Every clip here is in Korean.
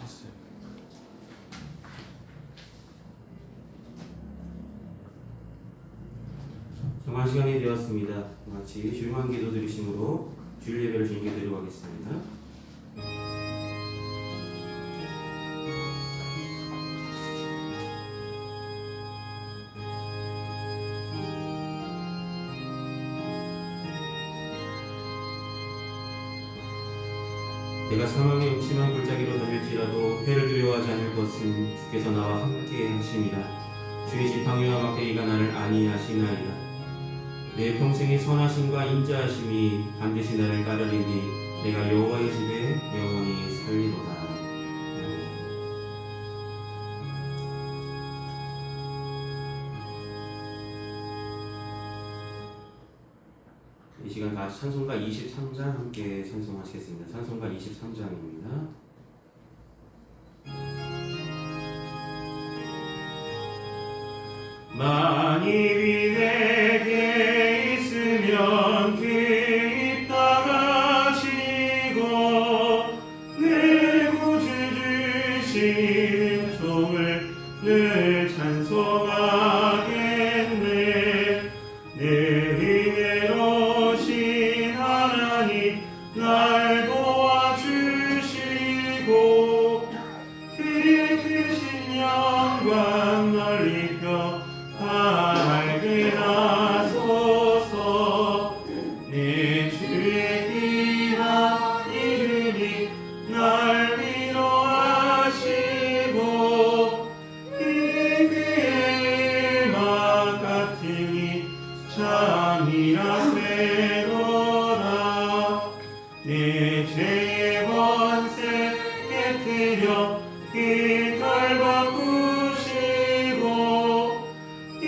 됐어요. 정한 시간이 되었습니다. 같이 조용한 기도 드리심으로 주일 예배를 주님께 드리고 가겠습니다. 내가 사망의 음침한 골짜기로 다닐지라도 회를 두려워하지 않을 것은 주께서 나와 함께 하심이라. 주의 지팡이와 막대기가 나를 안위하시나이다. 내 평생의 선하심과 인자하심이 반드시 나를 따르리니 내가 여호와의 집에 영원히 살리로다. 이 시간 다 찬송가 23장 함께 찬송하시겠습니다. 찬송가 23장입니다. 만일이 내게 있으면 그 입 다가지고 내 구주 주신 종을 늘 찬송하겠네. 내 은혜로신 하나님 날 도와주시고 그의 크신 영광 널리 펴 알게 하소서. 내 주의 귀한 이름이 날 위로하시고 그의 음악 같으니 참이라 되노라. 내 죄의 번세 깨뜨려 그 결 바꾸시고 이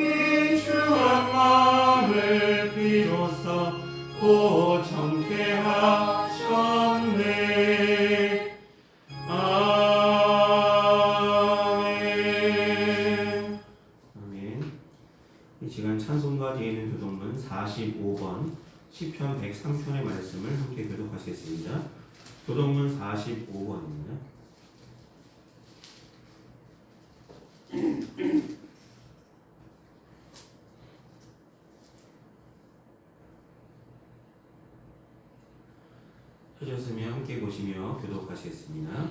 추한 마음을 비로소 고청케 하셨네. 아멘. 아멘. 이 시간 찬송가 뒤에 있는 교독문 45번 시편 103편의 말씀을 함께 교독하시겠습니다. 교독문 45번입니다. 펴졌으면 함께 보시며 교독하시겠습니다.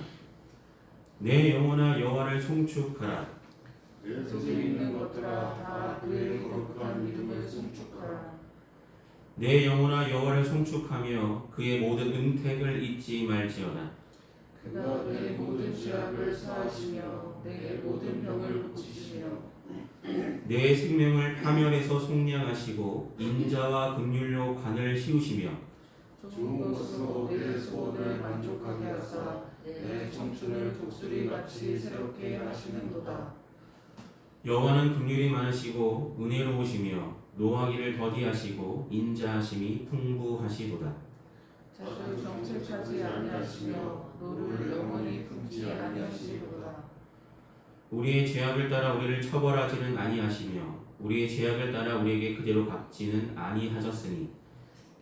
내 영혼아 여호와를 송축하라. 내 속에 있는 것들아 다 그의 거룩한 이름을 송축하라. 내 영혼아 여호와를 송축하며 그의 모든 은택을 잊지 말지어다. 그가 내 모든 죄악을 사하시며 내 모든 병을 고치시며 내 생명을 파멸해서 속량하시고 인자와 긍휼로 관을 씌우시며 좋은 것으로 내 소원을 만족하게 하사 내 청춘을 독수리같이 새롭게 하시는도다. 여호와는 긍휼이 많으시고 은혜로우시며 노하기를 더디하시고 인자하심이 풍부하시도다. 자주 정책하지 아니하시며 노를 영원히 품지 아니하시리로다. 우리의 죄악을 따라 우리를 처벌하지는 아니하시며 우리의 죄악을 따라 우리에게 그대로 갚지는 아니하셨으니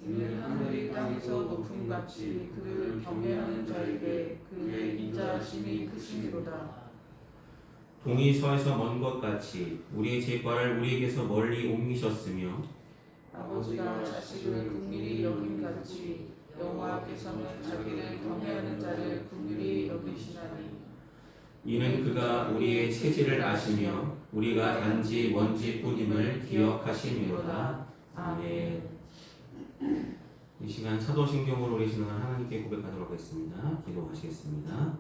이는 하늘이 땅에서 높음같이 그를 경외하는 자에게 그의 인자하심이 크심이로다. 동이 서에서 먼 것 같이 우리의 죄과를 우리에게서 멀리 옮기셨으며 아버지가 자식을 긍휼히 여김같이 여호와께서는 자기를 경외하는 자를 긍휼히 여기시나니 이는 그가 우리의 체질을 아시며 우리가 단지 먼지뿐임을 기억하심이로다. 아멘. 이 시간 사도신경으로 우리 신앙을 하나님께 고백하도록 하겠습니다. 기도하시겠습니다.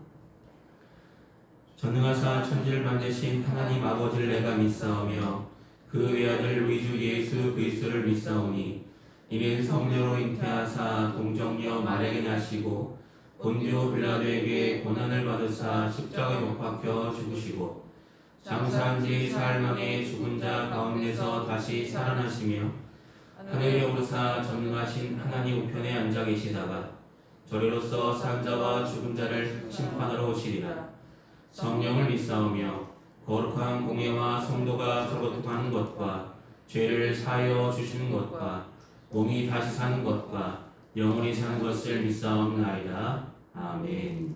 전능하사 천지를 만드신 하나님 아버지를 내가 믿사오며 그 외아들 우리 주 예수 그리스도를 믿사오니 이는 성녀로 잉태하사 동정녀 마리아에게 나시고 본디오 빌라도에게 고난을 받으사 십자가에 못 박혀 죽으시고 장사한 지 사흘 만에 죽은 자 가운데서 다시 살아나시며 하늘에 오르사 전능하신 하나님 우편에 앉아 계시다가 저리로서 산 자와 죽은 자를 심판하러 오시리라. 성령을 믿사오며 거룩한 공예와 성도가 서로통하는 것과 죄를 사하여 주시는 것과 몸이 다시 사는 것과 영원히 사는 것을 믿사옵나이다. 아멘.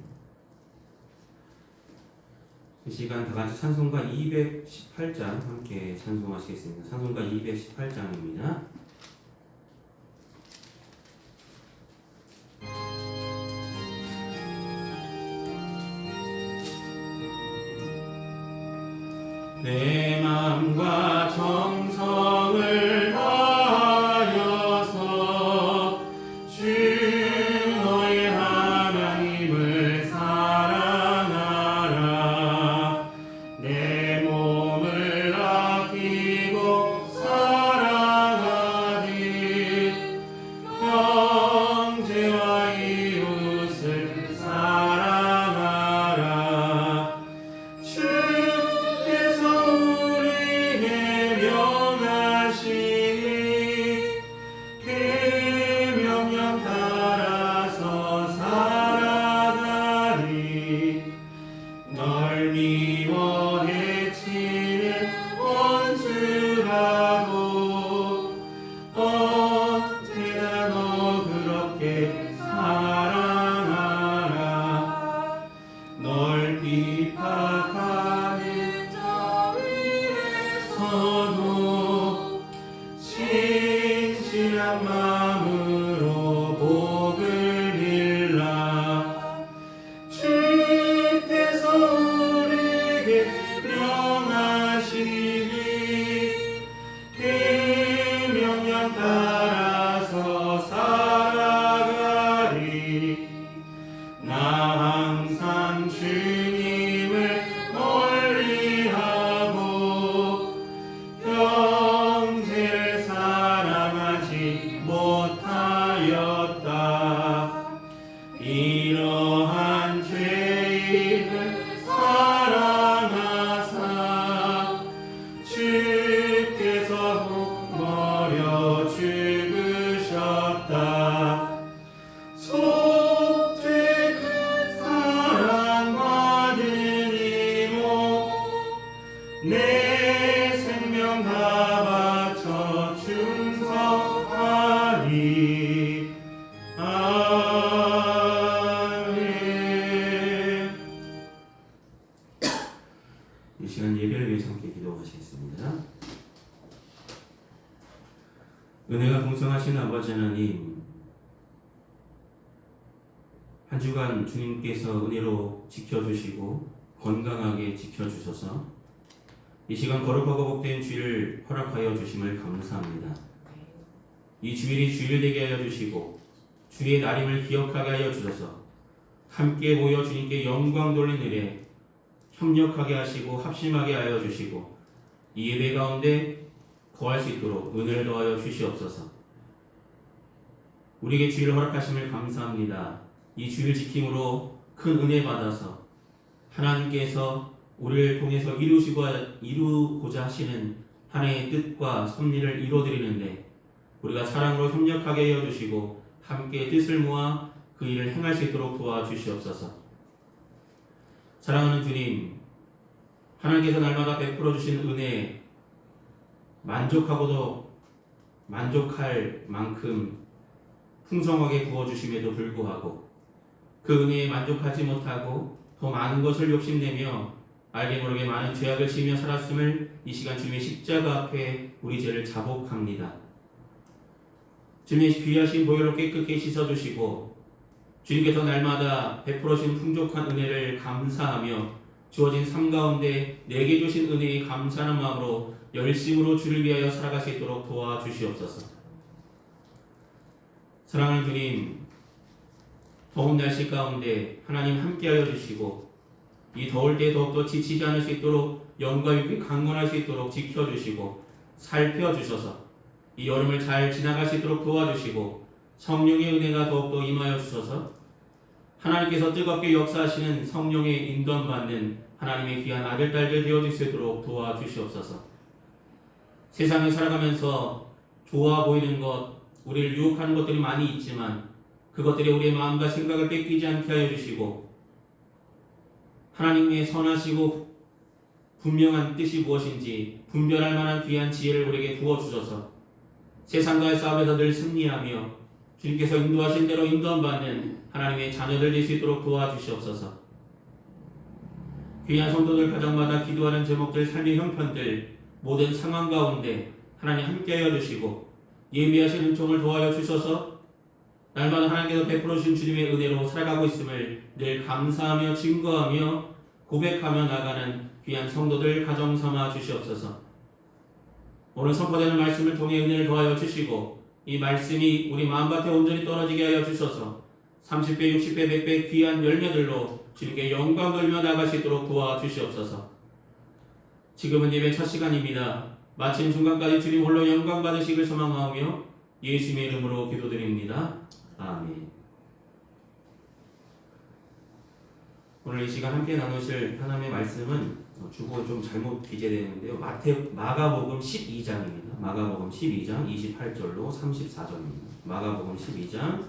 이 시간 다 같이 찬송가 218장 함께 찬송하시겠습니다. 찬송가 218장입니다. 내 맘과 정성을 다하여서 주 너의 하나님을 사랑하라. 내 몸을 아끼고 사랑하리. 형제와 이웃을 사랑하라. 주께서 우리에게 명하시니 그 명령 따라서 살아가리. 널 미워 해치는 원수라도 언제나 너 그렇게 사랑하라. 널 비판하는 자 위에서도 진실한 마음으로 복을 빌라. 주께서 우리에게 명하시니 그 명령 따라서 살아가리. 나 항상 주님을 멀리하고 형제를 사랑하지 못하였다. 이러한 죄인을 사랑하사 주께서 머려 죽으셨다. 속죄 큰 사랑받으리모 내 생명 다 바쳐 충성하리. 아멘. 이 시간 예배를 위해서 함께 기도하시겠습니다. 은혜가 풍성하신 아버지 하나님, 한 주간 주님께서 은혜로 지켜주시고 건강하게 지켜주셔서 이 시간 거룩하고 복된 주일을 허락하여 주심을 감사합니다. 이 주일이 주일 되게 하여 주시고 주의 날임을 기억하게 하여 주셔서 함께 모여 주님께 영광 돌린 일에 협력하게 하시고 합심하게 하여 주시고 이 예배 가운데 거할 수 있도록 은혜를 더하여 주시옵소서. 우리에게 주일을 허락하심을 감사합니다. 이 주일 지킴으로 큰 은혜 받아서 하나님께서 우리를 통해서 이루고자 하시는 하나님의 뜻과 섭리를 이루어드리는데 우리가 사랑으로 협력하게 해주시고 함께 뜻을 모아 그 일을 행할 수 있도록 도와주시옵소서. 사랑하는 주님, 하나님께서 날마다 베풀어 주신 은혜에 만족하고도 만족할 만큼 풍성하게 부어주심에도 불구하고 그 은혜에 만족하지 못하고 더 많은 것을 욕심내며 알게 모르게 많은 죄악을 지으며 살았음을 이 시간 주님의 십자가 앞에 우리 죄를 자복합니다. 주님의 귀하신 보혈로 깨끗게 씻어주시고 주님께서 날마다 베풀어 주신 풍족한 은혜를 감사하며 주어진 삶 가운데 내게 주신 은혜에 감사하는 마음으로 열심으로 주를 위하여 살아갈 수 있도록 도와주시옵소서. 사랑하는 주님, 더운 날씨 가운데 하나님 함께하여 주시고 이 더울 때 더욱더 지치지 않을 수 있도록 영과 육이 강건할 수 있도록 지켜주시고 살펴주셔서 이 여름을 잘 지나갈 수 있도록 도와주시고 성령의 은혜가 더욱더 임하여 주셔서 하나님께서 뜨겁게 역사하시는 성령의 인도받는 하나님의 귀한 아들, 딸들 되어줄 수 있도록 도와주시옵소서. 세상을 살아가면서 좋아 보이는 것, 우리를 유혹하는 것들이 많이 있지만 그것들이 우리의 마음과 생각을 뺏기지 않게 하여 주시고 하나님의 선하시고 분명한 뜻이 무엇인지 분별할 만한 귀한 지혜를 우리에게 부어주셔서 세상과의 싸움에서 늘 승리하며 주님께서 인도하신 대로 인도받는 하나님의 자녀들 될 수 있도록 도와주시옵소서. 귀한 성도들 가정마다 기도하는 제목들, 삶의 형편들, 모든 상황 가운데 하나님 함께하여 주시고 예비하신 은총을 도하여 주셔서 날마다 하나님께서 베풀어 주신 주님의 은혜로 살아가고 있음을 늘 감사하며 증거하며 고백하며 나가는 귀한 성도들 가정 삼아 주시옵소서. 오늘 선포되는 말씀을 통해 은혜를 더하여 주시고 이 말씀이 우리 마음밭에 온전히 떨어지게 하여 주셔서 30배, 60배, 100배 귀한 열매들로 주님께 영광 돌며 나갈 수 있도록 도와주시옵소서. 지금은 예배 첫 시간입니다. 마친 순간까지 주님 홀로 영광 받으시길 소망하며 예수님의 이름으로 기도드립니다. 아멘. 오늘 이 시간 함께 나누실 하나님의 말씀은 주고 좀 잘못 기재되는데요. 마가복음 12장입니다. 마가복음 12장 28절로 34절입니다. 마가복음 12장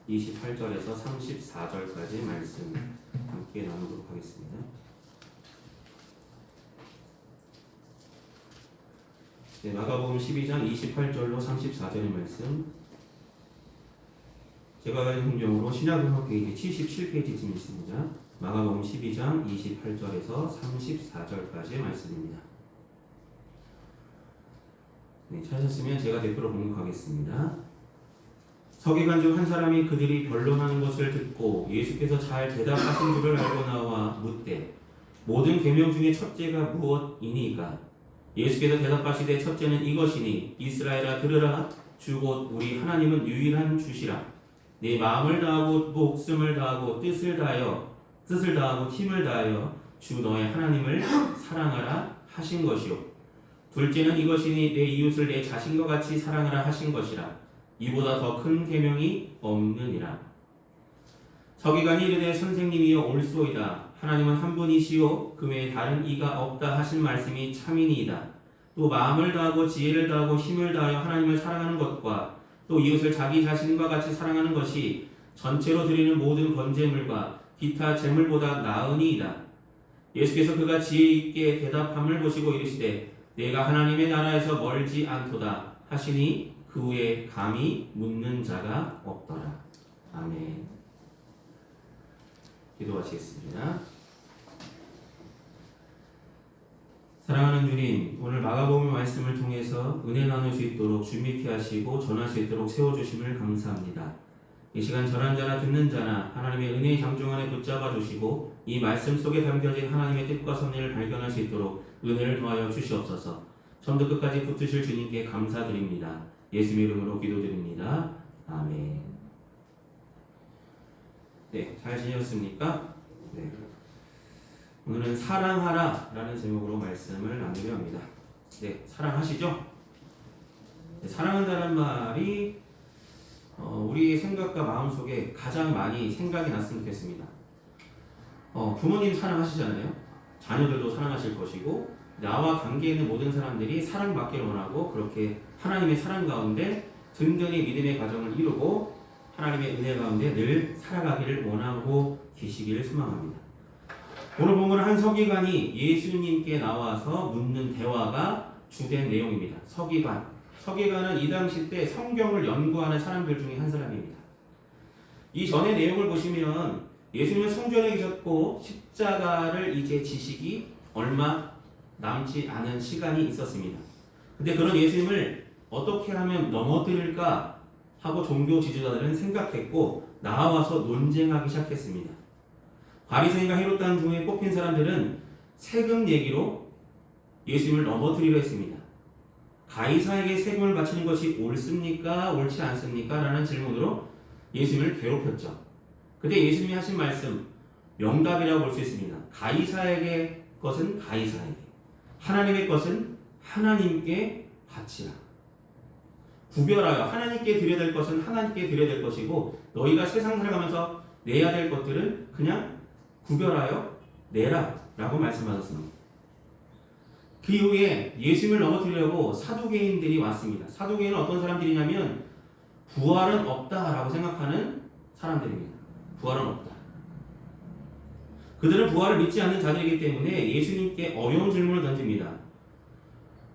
28절에서 34절까지 말씀 함께 나누도록 하겠습니다. 네, 마가복음 12장 28절로 34절의 말씀, 제가 가진 성경으로 신약은어 페이지 77페이지쯤 있습니다. 마가복음 12장 28절에서 34절까지의 말씀입니다. 네, 찾으셨으면 제가 대표로 봉독하겠습니다. 서기관 중 한 사람이 그들이 변론하는 것을 듣고 예수께서 잘 대답하신 줄을 알고 나와 묻되 모든 계명 중에 첫째가 무엇이니까? 예수께서 대답하시되 첫째는 이것이니 이스라엘아 들으라 주 곧 우리 하나님은 유일한 주시라. 네 마음을 다하고 목숨을 다하고 뜻을 다하고 힘을 다하여 주 너의 하나님을 사랑하라 하신 것이요. 둘째는 이것이니 내 이웃을 내 자신과 같이 사랑하라 하신 것이라. 이보다 더 큰 계명이 없느니라. 서기관이 이르되 선생님이여 옳소이다. 하나님은 한 분이시요 그 외에 다른 이가 없다 하신 말씀이 참이니이다. 또 마음을 다하고 지혜를 다하고 힘을 다하여 하나님을 사랑하는 것과 또 이웃을 자기 자신과 같이 사랑하는 것이 전체로 드리는 모든 번제물과 기타 제물보다 나으니이다. 예수께서 그가 지혜 있게 대답함을 보시고 이르시되 내가 하나님의 나라에서 멀지 않도다 하시니 그 후에 감히 묻는 자가 없더라. 아멘. 기도하시겠습니다. 사랑하는 주님, 오늘 마가복음 말씀을 통해서 은혜 나눌 수 있도록 준비케 하시고 전할 수 있도록 세워주심을 감사합니다. 이 시간 전한 자나 듣는 자나 하나님의 은혜의 장중 안에 붙잡아 주시고 이 말씀 속에 담겨진 하나님의 뜻과 섭리를 발견할 수 있도록 은혜를 더하여 주시옵소서. 처음부터 끝까지 붙으실 주님께 감사드립니다. 예수님의 이름으로 기도드립니다. 아멘. 네, 잘 지내셨습니까? 네. 오늘은 사랑하라 라는 제목으로 말씀을 나누려 합니다. 네, 사랑하시죠? 네, 사랑한다는 말이 우리 생각과 마음속에 가장 많이 생각이 났으면 좋겠습니다. 부모님 사랑하시잖아요. 자녀들도 사랑하실 것이고 나와 관계 있는 모든 사람들이 사랑받기를 원하고 그렇게 하나님의 사랑 가운데 든든히 믿음의 가정을 이루고 하나님의 은혜 가운데 늘 살아가기를 원하고 계시기를 소망합니다. 오늘 본문은 한 서기관이 예수님께 나와서 묻는 대화가 주된 내용입니다. 서기관은 이 당시 때 성경을 연구하는 사람들 중에 한 사람입니다. 이 전의 내용을 보시면 예수님은 성전에 계셨고 십자가를 이제 지시기 얼마 남지 않은 시간이 있었습니다. 근데 그런 예수님을 어떻게 하면 넘어뜨릴까 하고 종교 지도자들은 생각했고 나와서 논쟁하기 시작했습니다. 바리새인과 헤롯단 중에 뽑힌 사람들은 세금 얘기로 예수님을 넘어뜨리려 했습니다. 가이사에게 세금을 바치는 것이 옳습니까? 옳지 않습니까? 라는 질문으로 예수님을 괴롭혔죠. 그때 예수님이 하신 말씀 명답이라고 볼 수 있습니다. 가이사에게 것은 가이사에게, 하나님의 것은 하나님께 바치라. 구별하여 하나님께 드려야 될 것은 하나님께 드려야 될 것이고 너희가 세상 살아가면서 내야 될 것들은 그냥 구별하여 내라 라고 말씀하셨습니다. 그 이후에 예수님을 넘어뜨리려고 사두개인들이 왔습니다. 사두개인은 어떤 사람들이냐면 부활은 없다라고 생각하는 사람들입니다. 부활은 없다. 그들은 부활을 믿지 않는 자들이기 때문에 예수님께 어려운 질문을 던집니다.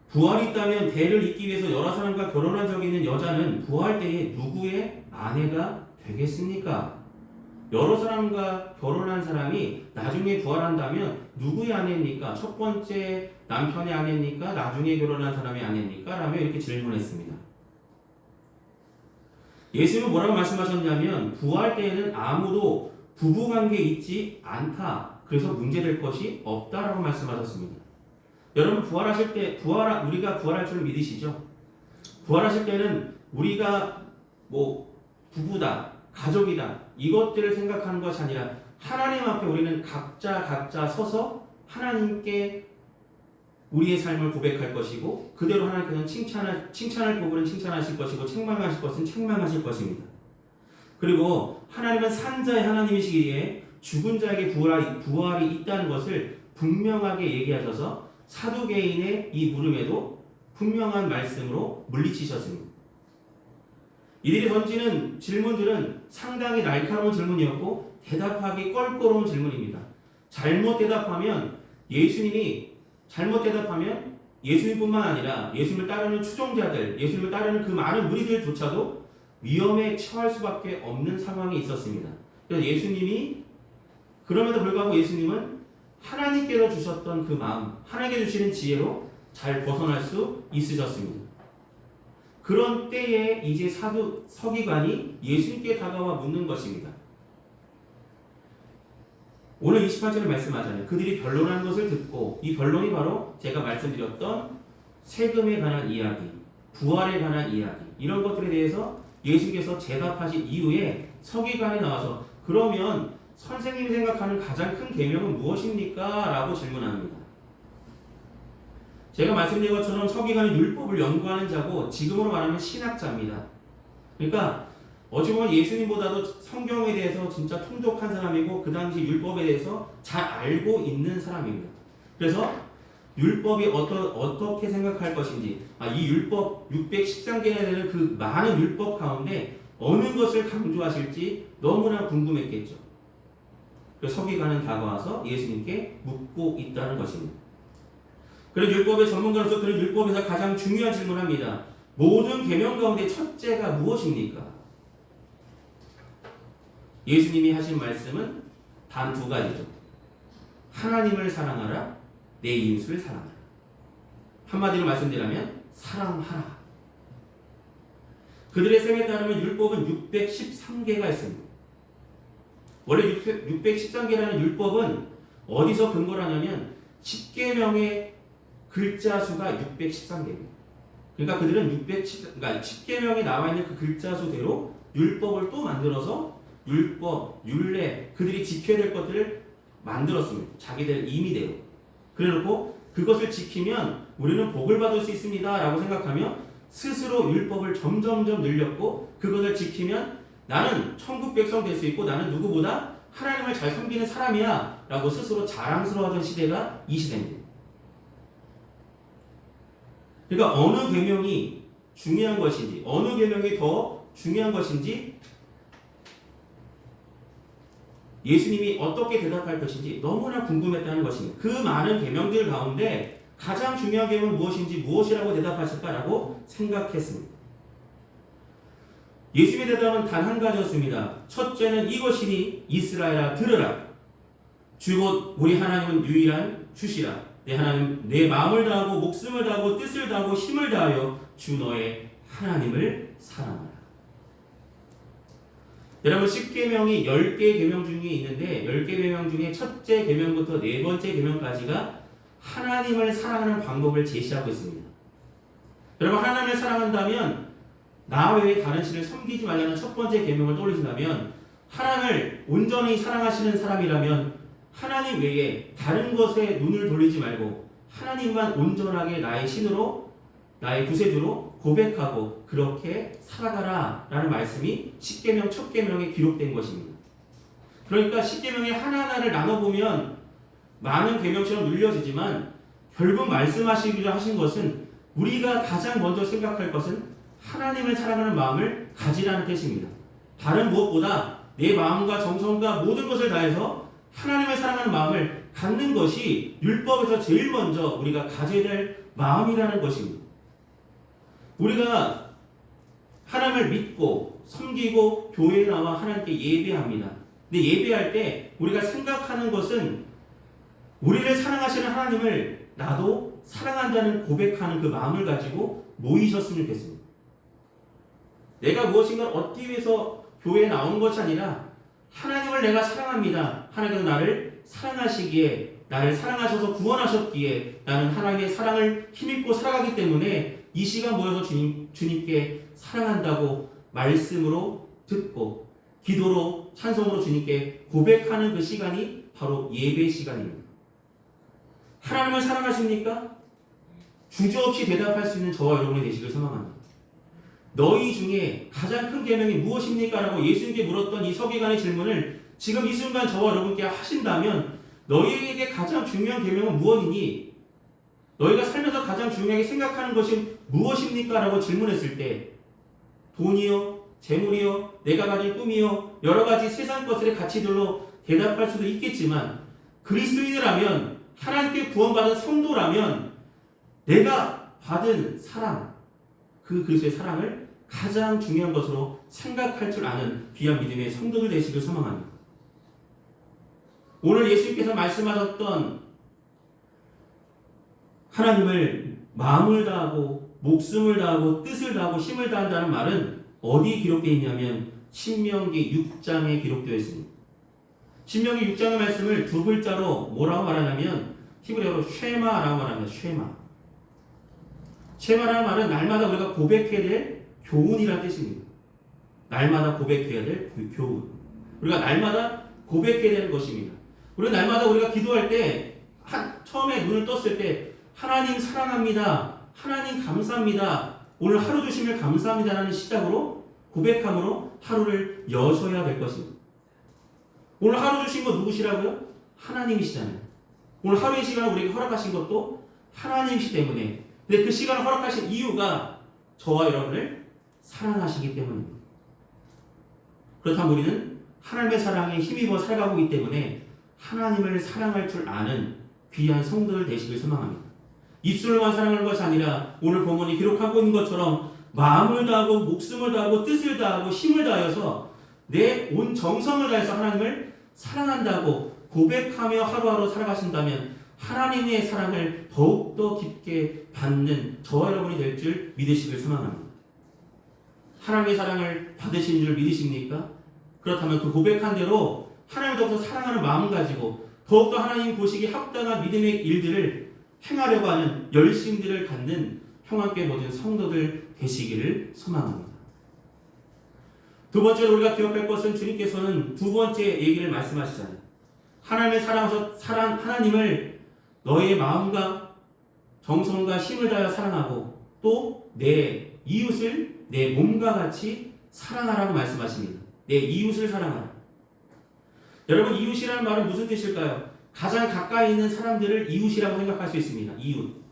부활이 있다면 대를 잇기 위해서 여러 사람과 결혼한 적이 있는 여자는 부활 때에 누구의 아내가 되겠습니까? 여러 사람과 결혼한 사람이 나중에 부활한다면 누구의 아내입니까? 첫 번째 남편의 아내입니까? 나중에 결혼한 사람의 아내입니까? 라며 이렇게 질문했습니다. 예수님은 뭐라고 말씀하셨냐면 부활 때에는 아무도 부부관계에 있지 않다. 그래서 문제될 것이 없다라고 말씀하셨습니다. 여러분 부활하실 때 우리가 부활할 줄 믿으시죠? 부활하실 때는 우리가 뭐 부부다, 가족이다 이것들을 생각하는 것이 아니라 하나님 앞에 우리는 각자 서서 하나님께 우리의 삶을 고백할 것이고 그대로 하나님께서는 칭찬할 부분은 칭찬하실 것이고 책망하실 것은 책망하실 것입니다. 그리고 하나님은 산자의 하나님이시기에 죽은 자에게 부활이 있다는 것을 분명하게 얘기하셔서 사두개인의 이 물음에도 분명한 말씀으로 물리치셨습니다. 이들이 던지는 질문들은 상당히 날카로운 질문이었고 대답하기 껄끄러운 질문입니다. 잘못 대답하면 예수님뿐만 아니라 예수님을 따르는 추종자들, 예수님을 따르는 그 많은 무리들조차도 위험에 처할 수밖에 없는 상황이 있었습니다. 그래서 그럼에도 불구하고 예수님은 하나님께서 주셨던 그 마음, 하나님께 주시는 지혜로 잘 벗어날 수 있으셨습니다. 그런 때에 이제 서기관이 예수님께 다가와 묻는 것입니다. 오늘 28절에 말씀하잖아요. 그들이 변론한 것을 듣고 이 변론이 바로 제가 말씀드렸던 세금에 관한 이야기, 부활에 관한 이야기 이런 것들에 대해서 예수님께서 대답하신 이후에 서기관이 나와서 그러면 선생님이 생각하는 가장 큰 계명은 무엇입니까? 라고 질문합니다. 제가 말씀드린 것처럼 서기관은 율법을 연구하는 자고 지금으로 말하면 신학자입니다. 그러니까 어찌 보면 예수님보다도 성경에 대해서 진짜 통독한 사람이고 그 당시 율법에 대해서 잘 알고 있는 사람입니다. 그래서 율법이 어떻게 생각할 것인지 이 율법 613개나 되는 그 많은 율법 가운데 어느 것을 강조하실지 너무나 궁금했겠죠. 그래서 서기관은 다가와서 예수님께 묻고 있다는 것입니다. 그래서 율법의 전문가로서 그는 율법에서 가장 중요한 질문을 합니다. 모든 계명 가운데 첫째가 무엇입니까? 예수님이 하신 말씀은 단 두 가지죠. 하나님을 사랑하라, 내 이웃을 사랑하라. 한마디로 말씀드리면 사랑하라. 그들의 셈에 따르면 율법은 613개가 있습니다. 원래 613개라는 율법은 어디서 근거를 하냐면 10계명의 글자 수가 613개입니다. 그러니까 그들은 10계명에 나와 있는 그 글자 수대로 율법을 또 만들어서 율법, 율례, 그들이 지켜야 될 것들을 만들었습니다. 자기들 임의대로. 그래놓고 그것을 지키면 우리는 복을 받을 수 있습니다. 라고 생각하며 스스로 율법을 점점점 늘렸고 그것을 지키면 나는 천국 백성 될 수 있고 나는 누구보다 하나님을 잘 섬기는 사람이야. 라고 스스로 자랑스러워하던 시대가 이 시대입니다. 그러니까 어느 계명이 중요한 것인지 어느 계명이 더 중요한 것인지 예수님이 어떻게 대답할 것인지 너무나 궁금했다는 것입니다. 그 많은 계명들 가운데 가장 중요한 계명은 무엇인지 무엇이라고 대답하실까라고 생각했습니다. 예수님의 대답은 단 한 가지였습니다. 첫째는 이것이니 이스라엘아 들으라. 주 곧 우리 하나님은 유일한 주시라. 내 하나님 내 마음을 다하고 목숨을 다하고 뜻을 다하고 힘을 다하여 주 너의 하나님을 사랑하라. 여러분 10계명이 10개 계명 중에 있는데 10개 계명 중에 첫째 계명부터 네 번째 계명까지가 하나님을 사랑하는 방법을 제시하고 있습니다. 여러분 하나님을 사랑한다면 나 외에 다른 신을 섬기지 말라는 첫 번째 계명을 떠올리신다면 하나님을 온전히 사랑하시는 사람이라면 하나님 외에 다른 것에 눈을 돌리지 말고 하나님만 온전하게 나의 신으로 나의 구세주로 고백하고 그렇게 살아가라 라는 말씀이 10계명 첫 계명에 기록된 것입니다. 그러니까 10계명의 하나하나를 나눠보면 많은 계명처럼 눌려지지만 결국 말씀하시기로 하신 것은 우리가 가장 먼저 생각할 것은 하나님을 사랑하는 마음을 가지라는 뜻입니다. 다른 무엇보다 내 마음과 정성과 모든 것을 다해서 하나님을 사랑하는 마음을 갖는 것이 율법에서 제일 먼저 우리가 가져야 될 마음이라는 것입니다. 우리가 하나님을 믿고 섬기고 교회에 나와 하나님께 예배합니다. 근데 예배할 때 우리가 생각하는 것은 우리를 사랑하시는 하나님을 나도 사랑한다는 고백하는 그 마음을 가지고 모이셨으면 좋겠습니다. 내가 무엇인가를 얻기 위해서 교회에 나오는 것이 아니라 하나님을 내가 사랑합니다. 하나님께서 나를 사랑하시기에, 나를 사랑하셔서 구원하셨기에 나는 하나님의 사랑을 힘입고 살아가기 때문에 이 시간 모여서 주님께 사랑한다고 말씀으로 듣고 기도로 찬송으로 주님께 고백하는 그 시간이 바로 예배 시간입니다. 하나님을 사랑하십니까? 주저없이 대답할 수 있는 저와 여러분이 되시길 소망합니다. 너희 중에 가장 큰 계명이 무엇입니까? 라고 예수님께 물었던 이 서기관의 질문을 지금 이 순간 저와 여러분께 하신다면 너희에게 가장 중요한 계명은 무엇이니? 너희가 살면서 가장 중요하게 생각하는 것이 무엇입니까? 라고 질문했을 때 돈이요? 재물이요? 내가 가진 꿈이요? 여러 가지 세상 것들의 가치들로 대답할 수도 있겠지만 그리스도인이라면 하나님께 구원받은 성도라면 내가 받은 사랑, 그 그리스도의 사랑을 가장 중요한 것으로 생각할 줄 아는 귀한 믿음의 성도들 되시길 소망합니다. 오늘 예수님께서 말씀하셨던 하나님을 마음을 다하고 목숨을 다하고 뜻을 다하고 힘을 다한다는 말은 어디에 기록되어 있냐면 신명기 6장에 기록되어 있습니다. 신명기 6장의 말씀을 두 글자로 뭐라고 말하냐면 히브리어로 쉐마라고 말합니다. 쉐마라는 말은 날마다 우리가 고백해야 될 교훈이라는 뜻입니다. 날마다 고백해야 될 교훈. 우리가 날마다 고백해야 되는 것입니다. 우리가 날마다 우리가 기도할 때 처음에 눈을 떴을 때 하나님 사랑합니다. 하나님 감사합니다. 오늘 하루 주심을 감사합니다라는 시작으로 고백함으로 하루를 여셔야 될 것입니다. 오늘 하루 주신 거 누구시라고요? 하나님이시잖아요. 오늘 하루의 시간을 우리에게 허락하신 것도 하나님이시 때문에. 근데 그 시간을 허락하신 이유가 저와 여러분을 사랑하시기 때문입니다. 그렇다면 우리는 하나님의 사랑에 힘입어 살아가고 있기 때문에 하나님을 사랑할 줄 아는 귀한 성도들 되시길 소망합니다. 입술로만 사랑하는 것이 아니라 오늘 본문이 기록하고 있는 것처럼 마음을 다하고 목숨을 다하고 뜻을 다하고 힘을 다하여서 내 온 정성을 다해서 하나님을 사랑한다고 고백하며 하루하루 살아가신다면 하나님의 사랑을 더욱더 깊게 받는 저와 여러분이 될 줄 믿으시길 소망합니다. 하나님의 사랑을 받으신 줄 믿으십니까? 그렇다면 그 고백한 대로 하나님을 더욱더 사랑하는 마음 가지고 더욱더 하나님 보시기 합당한 믿음의 일들을 행하려고 하는 열심들을 갖는 평안교회 모든 성도들 되시기를 소망합니다. 두 번째로 우리가 기억할 것은 주님께서는 두 번째 얘기를 말씀하시잖아요. 하나님의 하나님을 너의 마음과 정성과 힘을 다하여 사랑하고 또 내 이웃을 내 몸과 같이 사랑하라고 말씀하십니다. 내 이웃을 사랑하라. 여러분, 이웃이라는 말은 무슨 뜻일까요? 가장 가까이 있는 사람들을 이웃이라고 생각할 수 있습니다. 이웃.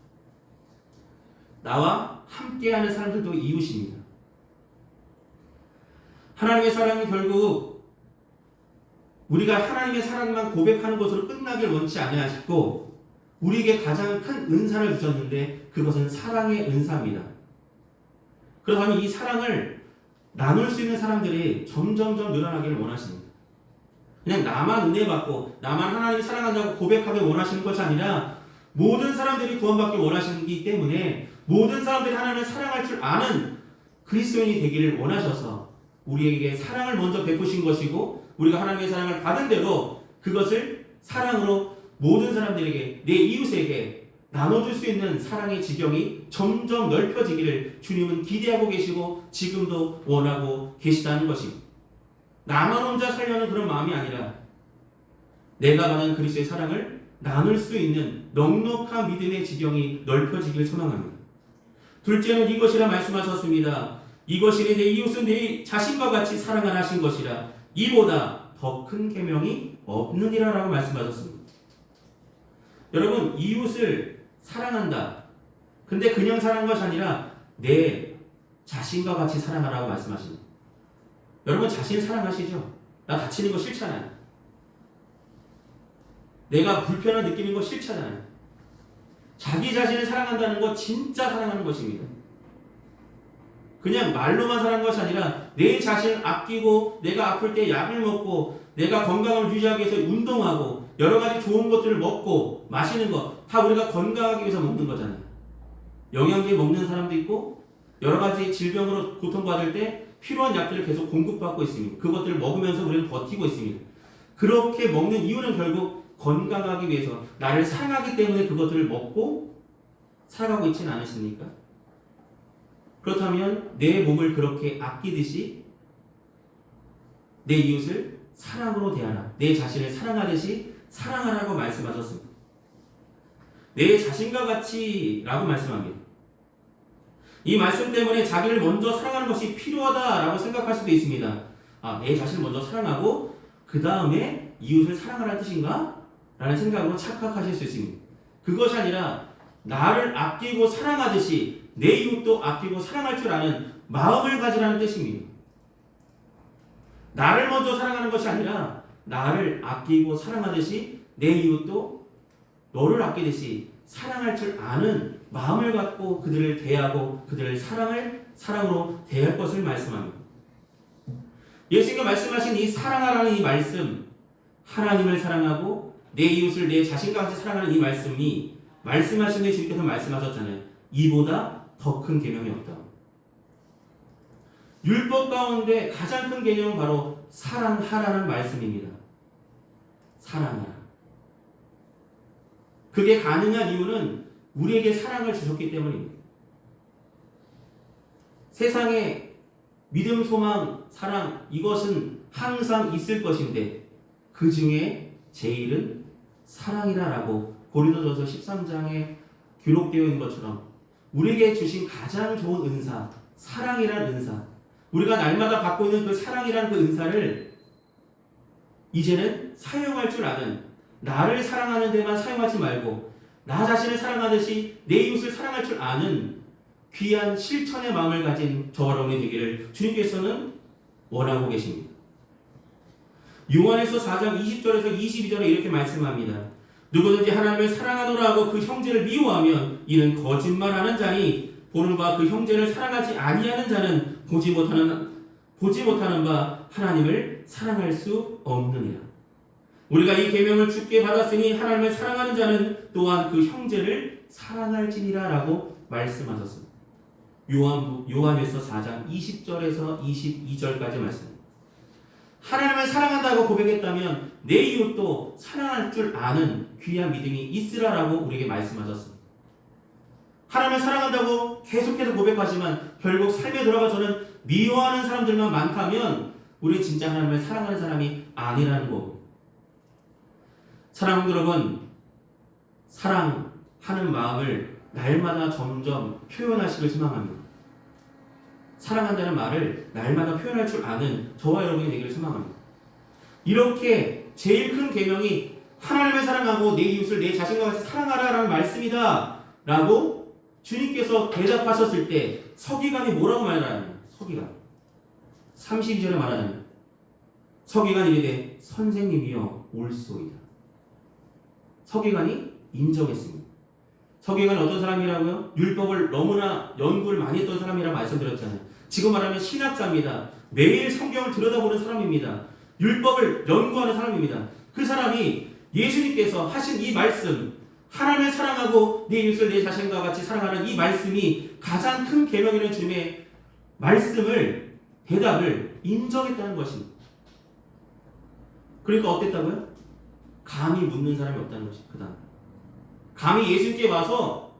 나와 함께하는 사람들도 이웃입니다. 하나님의 사랑은 결국 우리가 하나님의 사랑만 고백하는 것으로 끝나길 원치 아니하시고 우리에게 가장 큰 은사를 주셨는데 그것은 사랑의 은사입니다. 그렇다면 이 사랑을 나눌 수 있는 사람들이 점점점 늘어나기를 원하십니다. 그냥 나만 은혜 받고 나만 하나님 사랑한다고 고백하길 원하시는 것이 아니라 모든 사람들이 구원받길 원하시기 때문에 모든 사람들이 하나님을 사랑할 줄 아는 그리스도인이 되기를 원하셔서 우리에게 사랑을 먼저 베푸신 것이고 우리가 하나님의 사랑을 받은 대로 그것을 사랑으로 모든 사람들에게 내 이웃에게 나눠줄 수 있는 사랑의 지경이 점점 넓혀지기를 주님은 기대하고 계시고 지금도 원하고 계시다는 것입니다. 나만 혼자 살려는 그런 마음이 아니라 내가 받은 그리스도의 사랑을 나눌 수 있는 넉넉한 믿음의 지경이 넓혀지길 소망합니다. 둘째는 이것이라 말씀하셨습니다. 이것이 내 이웃은 내 자신과 같이 사랑하라 하신 것이라 이보다 더 큰 계명이 없느니라 라고 말씀하셨습니다. 여러분, 이웃을 사랑한다. 근데 그냥 사랑한 것이 아니라 내 자신과 같이 사랑하라고 말씀하십니다. 여러분, 자신 사랑하시죠? 나 다치는 거 싫잖아요. 내가 불편을 느끼는 거 싫잖아요. 자기 자신을 사랑한다는 거 진짜 사랑하는 것입니다. 그냥 말로만 사랑하는 것이 아니라 내 자신을 아끼고 내가 아플 때 약을 먹고 내가 건강을 유지하기 위해서 운동하고 여러 가지 좋은 것들을 먹고 마시는 것 다 우리가 건강하기 위해서 먹는 거잖아요. 영양제 먹는 사람도 있고 여러 가지 질병으로 고통받을 때 필요한 약들을 계속 공급받고 있습니다. 그것들을 먹으면서 우리는 버티고 있습니다. 그렇게 먹는 이유는 결국 건강하기 위해서 나를 사랑하기 때문에 그것들을 먹고 살아가고 있지는 않으십니까? 그렇다면 내 몸을 그렇게 아끼듯이 내 이웃을 사랑으로 대하라. 내 자신을 사랑하듯이 사랑하라고 말씀하셨습니다. 내 자신과 같이 라고 말씀합니다. 이 말씀 때문에 자기를 먼저 사랑하는 것이 필요하다라고 생각할 수도 있습니다. 내 자신을 먼저 사랑하고 그 다음에 이웃을 사랑하라는 뜻인가? 라는 생각으로 착각하실 수 있습니다. 그것이 아니라 나를 아끼고 사랑하듯이 내 이웃도 아끼고 사랑할 줄 아는 마음을 가지라는 뜻입니다. 나를 먼저 사랑하는 것이 아니라 나를 아끼고 사랑하듯이 내 이웃도 너를 아끼듯이 사랑할 줄 아는 마음을 갖고 그들을 대하고 그들을 사랑으로 대할 것을 말씀합니다. 예수님께서 말씀하신 이 사랑하라는 이 말씀, 하나님을 사랑하고 내 이웃을 내 자신과 같이 사랑하는 이 말씀이 말씀하신 데 주님께서 말씀하셨잖아요. 이보다 더 큰 계명이 없다. 율법 가운데 가장 큰 개념은 바로 사랑하라는 말씀입니다. 사랑하라. 그게 가능한 이유는 우리에게 사랑을 주셨기 때문입니다. 세상에 믿음, 소망, 사랑 이것은 항상 있을 것인데 그 중에 제일은 사랑이라라고 고린도전서 13장에 기록되어 있는 것처럼 우리에게 주신 가장 좋은 은사, 사랑이라는 은사, 우리가 날마다 받고 있는 그 사랑이라는 그 은사를 이제는 사용할 줄 아는, 나를 사랑하는 데만 사용하지 말고 나 자신을 사랑하듯이 내 이웃을 사랑할 줄 아는 귀한 실천의 마음을 가진 저와 여러분이 되기를 주님께서는 원하고 계십니다. 요한에서 4장 20절에서 22절에 이렇게 말씀합니다. 누구든지 하나님을 사랑하노라 하고 그 형제를 미워하면 이는 거짓말하는 자니 보는 바 그 형제를 사랑하지 아니하는 자는 보지 못하는 바 하나님을 사랑할 수 없느니라. 우리가 이 계명을 주께 받았으니 하나님을 사랑하는 자는 또한 그 형제를 사랑할지니라 라고 말씀하셨습니다. 요한에서 4장 20절에서 22절까지 말씀입니다. 하나님을 사랑한다고 고백했다면 내 이웃도 사랑할 줄 아는 귀한 믿음이 있으라라고 우리에게 말씀하셨습니다. 하나님을 사랑한다고 계속해서 고백하지만 결국 삶에 들어가서는 미워하는 사람들만 많다면 우리 진짜 하나님을 사랑하는 사람이 아니라는 거고, 사랑하는 여러분, 사랑하는 마음을 날마다 점점 표현하시길 소망합니다. 사랑한다는 말을 날마다 표현할 줄 아는 저와 여러분이 되기를 소망합니다. 이렇게 제일 큰 계명이 하나님을 사랑하고 내 이웃을 내 자신과 같이 사랑하라라는 말씀이다 라고 주님께서 대답하셨을 때 서기관이 뭐라고 말하나요? 서기관 32절에 말하자면 서기관이 이르되 선생님이여 옳소이다. 서기관이 인정했습니다. 서기관이 어떤 사람이라고요? 율법을 너무나 연구를 많이 했던 사람이라고 말씀드렸잖아요. 지금 말하면 신학자입니다. 매일 성경을 들여다보는 사람입니다. 율법을 연구하는 사람입니다. 그 사람이 예수님께서 하신 이 말씀, 하나님을 사랑하고 내 이웃을 내 자신과 같이 사랑하는 이 말씀이 가장 큰 계명이라는 주님의 말씀을, 대답을 인정했다는 것입니다. 그러니까 어땠다고요? 감히 묻는 사람이 없다는 것입니다. 그 다음 감히 예수님께 와서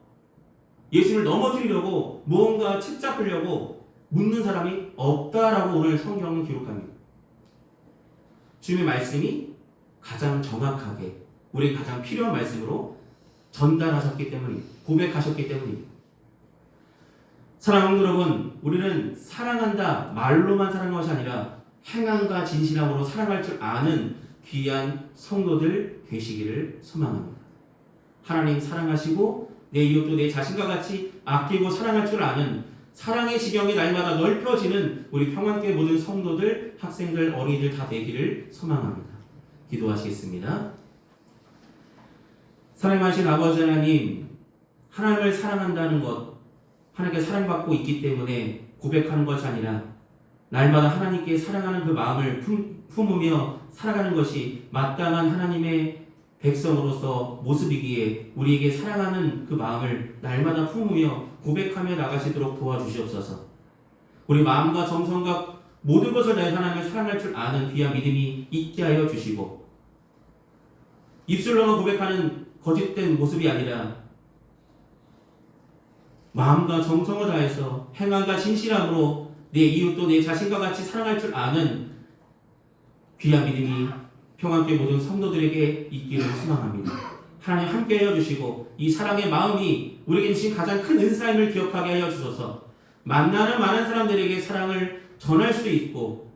예수님을 넘어뜨리려고 무언가 책잡으려고 묻는 사람이 없다라고 오늘 성경은 기록합니다. 주님의 말씀이 가장 정확하게 우리에게 가장 필요한 말씀으로 전달하셨기 때문입니다. 고백하셨기 때문입니다. 사랑하는 여러분, 우리는 사랑한다 말로만 사랑하는 것이 아니라 행함과 진실함으로 사랑할 줄 아는 귀한 성도들 되시기를 소망합니다. 하나님 사랑하시고 내 이웃도 내 자신과 같이 아끼고 사랑할 줄 아는 사랑의 지경이 날마다 넓혀지는 우리 평안교회 모든 성도들, 학생들, 어린이들 다 되기를 소망합니다. 기도하시겠습니다. 사랑하신 아버지 하나님, 하나님을 사랑한다는 것, 하나님께 사랑받고 있기 때문에 고백하는 것이 아니라 날마다 하나님께 사랑하는 그 마음을 품으며 살아가는 것이 마땅한 하나님의 백성으로서 모습이기에 우리에게 사랑하는 그 마음을 날마다 품으며 고백하며 나가시도록 도와주시옵소서. 우리 마음과 정성과 모든 것을 다해 하나님을 사랑할 줄 아는 귀한 믿음이 있게 하여 주시고, 입술로만 고백하는 거짓된 모습이 아니라 마음과 정성을 다해서 행함과 진실함으로 내 이웃도 내 자신과 같이 사랑할 줄 아는 귀한 믿음이 평안교회 모든 성도들에게 있기를 소망합니다. 하나님 함께하여 주시고 이 사랑의 마음이 우리에게 주신 가장 큰 은사임을 기억하게 하여 주소서. 만나는 많은 사람들에게 사랑을 전할 수 있고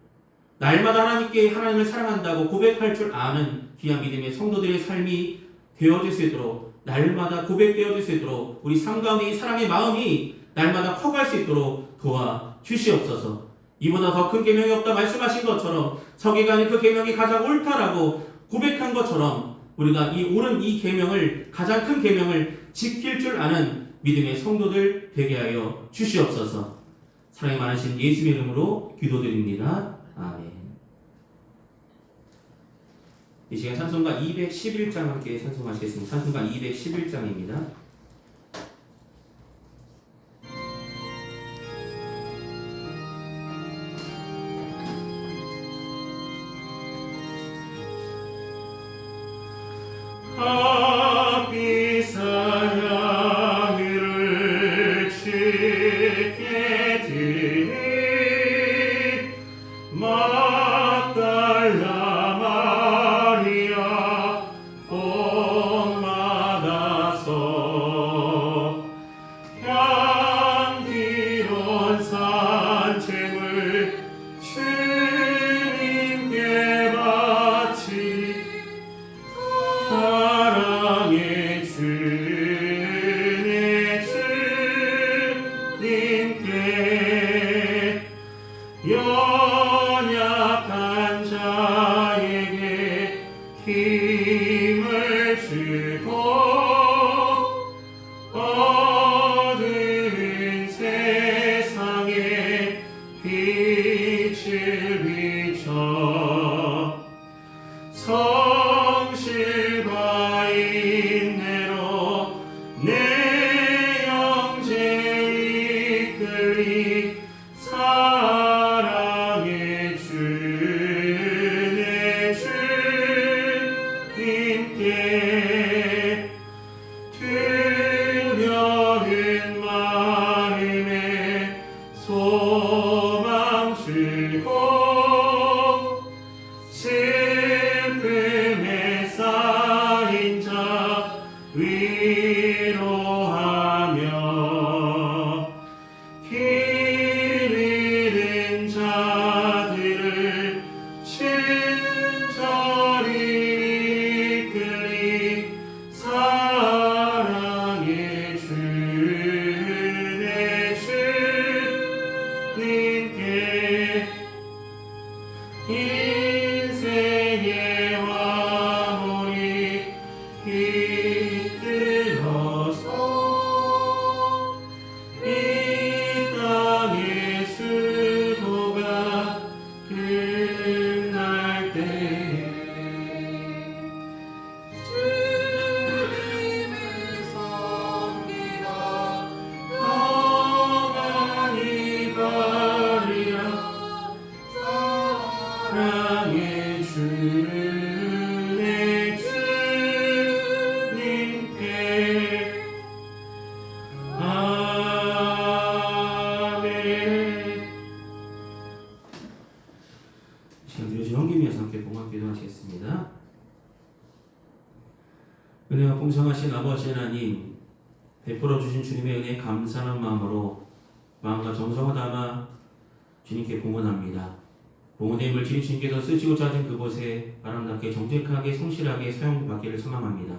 날마다 하나님을 사랑한다고 고백할 줄 아는 귀한 믿음의 성도들의 삶이 되어질 수 있도록, 날마다 고백되어질 수 있도록, 우리 삶 가운데 이 사랑의 마음이 날마다 커갈 수 있도록 도와주시옵소서. 이보다 더 큰 계명이 없다 말씀하신 것처럼 서기관이 그 계명이 가장 옳다라고 고백한 것처럼 우리가 이 옳은 이 계명을, 가장 큰 계명을 지킬 줄 아는 믿음의 성도들 되게 하여 주시옵소서. 사랑이 많으신 예수의 이름으로 기도드립니다. 아멘. 이 시간 찬송가 211장 함께 찬송하시겠습니다. 찬송가 211장입니다. 하피 사랑을 주께 드리 막달라 마리아 복 받아서 향기로운 산채물 주님께 바치 사랑의 주님께 연약한 자에게 힘을 주고 어두운 세상에 빛을 비춰 성실과 인내로 내 영제 이끌리 사랑의 주내 주님께 두려운 마음에 소망 주고 슬픔에 쌓인 자 위로하며 길 잃은 자들을 친절히 이끌리 사랑의 주내 주님께 인생의 화물이 깃들어서 이 땅의 수고가 끝날 때 주님을 섬기라 평안히 가리라 사랑의 주내 주님께 아멘. 시간 드려주신 헌금위에서 함께 봉헌 기도하시겠습니다. 은혜와 풍성하신 아버지 하나님, 베풀어 주신 주님의 은혜에 감사하는 마음으로 마음과 정성을 담아 주님께 봉헌합니다. 봉헌의 물질이 주님께서 쓰시고자 하신 그곳에 아름답게 정직하게 성실하게 사용받기를 소망합니다.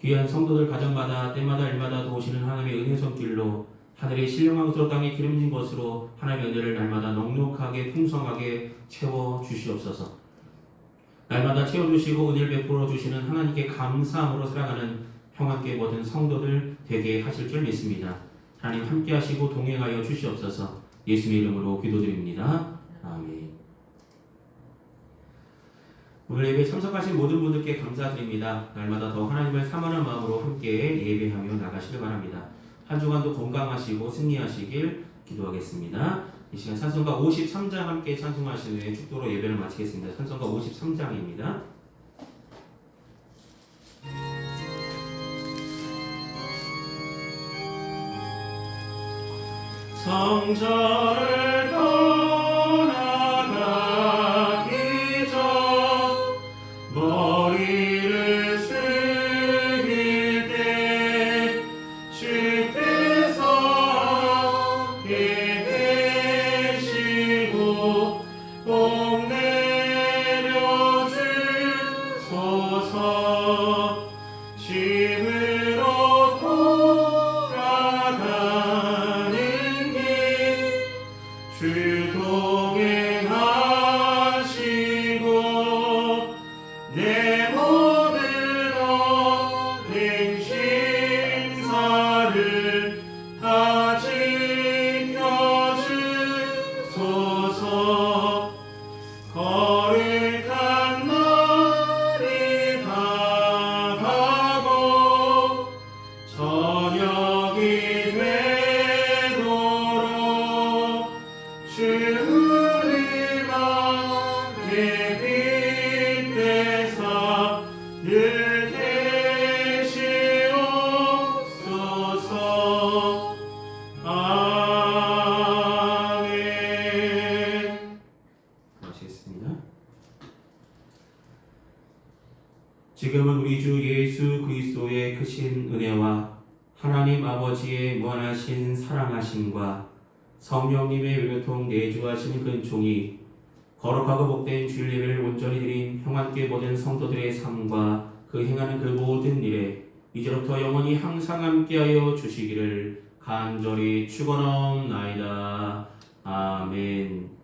귀한 성도들 가정마다 때마다 일마다 도우시는 하나님의 은혜 손길로 하늘의 신령한 것으로 땅에 기름진 것으로 하나님의 은혜를 날마다 넉넉하게 풍성하게 채워 주시옵소서. 날마다 채워주시고 은혜를 베풀어 주시는 하나님께 감사함으로 살아가는 평안교회 모든 성도들 되게 하실 줄 믿습니다. 하나님 함께 하시고 동행하여 주시옵소서. 예수님의 이름으로 기도드립니다. 아멘. 오늘 예배에 참석하신 모든 분들께 감사드립니다. 날마다 더 하나님을 사모하는 마음으로 함께 예배하며 나가시길 바랍니다. 한 주간도 건강하시고 승리하시길 기도하겠습니다. 이 시간 찬송가 53장 함께 찬송하신 후에 축도로 예배를 마치겠습니다. 찬송가 53장입니다. 성전을 떠나가기 전 머리를 숙일 때 주께서 함께 계시고 복 내려 주소서. 집으로 돌아가는 주 동행하시고 내 모든 얻은 신사를 다 지켜주소서. 거룩한 날이 다가고 저녁이 되도록 주 우리만의 빛내사 늘 계시옵소서. 아멘. 마치겠습니다. 지금은 우리 주 예수 그리스도의 크신 은혜와 하나님 아버지의 무한하신 사랑하심과 성령님의 교통 내주하시는 근총이 거룩하고 복된 주일 예배를 온전히 드린 평안께 모든 성도들의 삶과 그 행하는 그 모든 일에 이제부터 영원히 항상 함께하여 주시기를 간절히 축원하옵나이다. 아멘.